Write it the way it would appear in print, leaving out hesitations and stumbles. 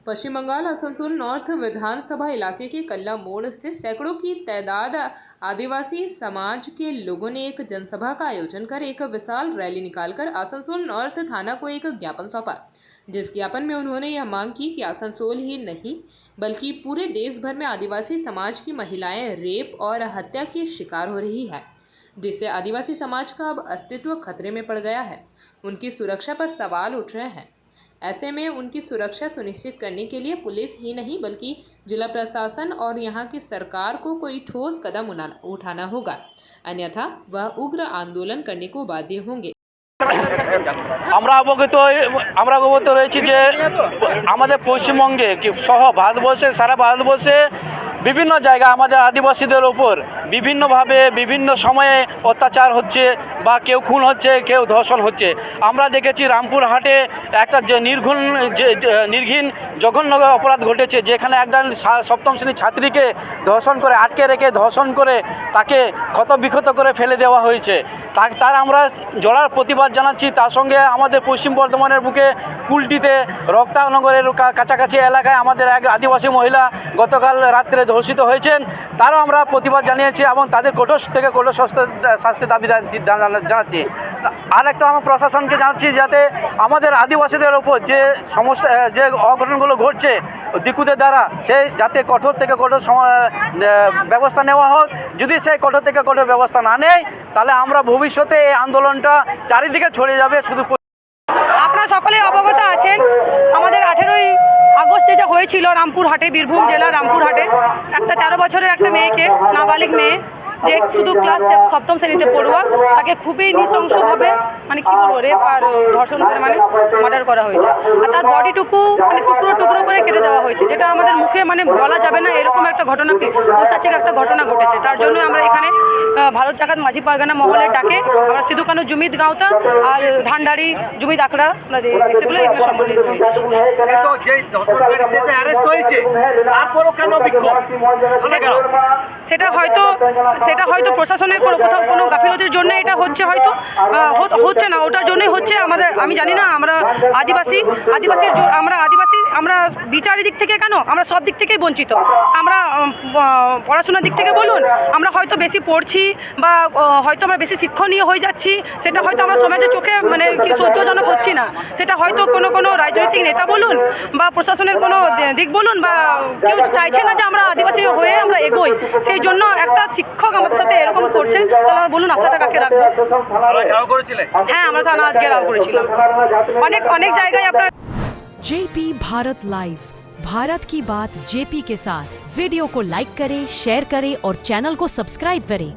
पश्चिम Bengal Asansol north विधानसभा इलाके के कल्ला मोड़ स्थित सैकड़ों की तादाद आदिवासी समाज के लोगों ने एक जनसभा का आयोजन कर एक विशाल रैली निकालकर आसनसोल नॉर्थ थाना को एक ज्ञापन सौंपा। जिस ज्ञापन में उन्होंने यह मांग की कि आसनसोल ही नहीं बल्कि पूरे देश भर में आदिवासी समाज की महिलाएं रेप और हत्या की शिकार हो रही है, जिससे आदिवासी समाज का अब अस्तित्व खतरे में पड़ गया है। उनकी सुरक्षा पर सवाल उठ रहे हैं। ऐसे में उनकी सुरक्षा सुनिश्चित करने के लिए पुलिस ही नहीं बल्कि जिला प्रशासन और यहाँ की सरकार को कोई ठोस कदम उठाना होगा, अन्यथा वह उग्र आंदोलन करने को बाध्य होंगे। আমরা অবগত রয়েছি যে আমাদের পশ্চিমবঙ্গে সহ ভারতবর্ষে সারা ভারতবর্ষে বিভিন্ন জায়গা আমাদের আদিবাসীদের ওপর বিভিন্নভাবে বিভিন্ন সময়ে অত্যাচার হচ্ছে বা কেউ খুন হচ্ছে, কেউ ধর্ষণ হচ্ছে। আমরা দেখেছি রামপুরহাটে একটা যে নির্ঘিন জঘন্য অপরাধ ঘটেছে, যেখানে একজন সপ্তম শ্রেণীর ছাত্রীকে ধর্ষণ করে আটকে রেখে ধর্ষণ করে তাকে ক্ষতবিক্ষত করে ফেলে দেওয়া হয়েছে। তার আমরা জোরার প্রতিবাদ জানাচ্ছি। তার সঙ্গে আমাদের পশ্চিম বর্ধমানের বুকে কুলটিতে রক্তানগরের কাছাকাছি এলাকায় আমাদের এক আদিবাসী মহিলা গতকাল রাত্রে ধর্ষিত হয়েছেন, তারও আমরা প্রতিবাদ জানিয়েছি এবং তাদের কঠোর থেকে কঠোর শাস্তি দাবি জানাচ্ছি। আর একটা আমরা প্রশাসনকে জানাচ্ছি যাতে আমাদের আদিবাসীদের ওপর যে সমস্যা যে অঘটনগুলো ঘটছে দিকুদের দ্বারা, সে যাতে কঠোর থেকে কঠোর ব্যবস্থা নেওয়া হোক। যদি সেই কঠোর থেকে কঠোর ব্যবস্থা না নেয় তাহলে আমরা ভবিষ্যতে এই আন্দোলনটা চারিদিকে ছড়িয়ে যাবে। শুধু আপনারা সকলেই অবগত আছেন, আমাদের 18ই আগস্ট যেটা হয়েছিল রামপুরহাটে, বীরভূম জেলার রামপুরহাটে একটা 13 বছরের একটা মেয়েকে, নাবালিক মেয়ে যে শুধু ক্লাস সপ্তম শ্রেণীতে পড়ুয়া, তাকে খুবই নৃশংসভাবে মানে কী বলবো রেপ আর ধর্ষণ করে মানে মার্ডার করা হয়েছে। আর তার বডিটুকু মানে টুকরো টুকরো করে কেটে দেওয়া হয়েছে, যেটা আমাদের মুখে মানে বলা যাবে না। এরকম একটা ঘটনা ঐতিহাসিক একটা ঘটনা ঘটেছে। তার জন্য আমরা এখানে ভারত জাকাত মাঝি পারগানা মহলের ডাকে আমরা সিধু কানু জুমিদ গাঁওতা আর ধানডারি জুমিদ আখড়া আমরা এগুলো সম্মিলিত হয়েছে। সেটা হয়তো প্রশাসনের কোথাও কোনো গাফিলতির জন্য এটা হচ্ছে, হয়তো হচ্ছে না, ওটার জন্যই হচ্ছে। আমি জানি না, আমরা আমরা বিচারের দিক থেকে কেন, আমরা সব দিক থেকেই বঞ্চিত। আমরা পড়াশোনার দিক থেকে বলুন, আমরা হয়তো বেশি পড়ছি বা হয়তো আমরা বেশি শিক্ষণীয় হয়ে যাচ্ছি, সেটা হয়তো আমরা সমাজের চোখে মানে কি সহ্যজনক হচ্ছি না। সেটা হয়তো কোনো রাজনৈতিক নেতা বলুন বা প্রশাসনের কোনো দিক বলুন বা কেউ চাইছে না যে আমরা আদিবাসী হয়ে আমরা এগোই। সেই জন্য একটা শিক্ষক আমাদের সাথে এরকম করছে, তাহলে আমরা বলুন আশাটা কাকে রাখবো। হ্যাঁ, আমরা থানা আজকে রাও করেছিলাম। অনেক জায়গায় আপনার जेपी भारत लाइव, भारत की बात जेपी के साथ। वीडियो को लाइक करें, शेयर करें और चैनल को सब्सक्राइब करें।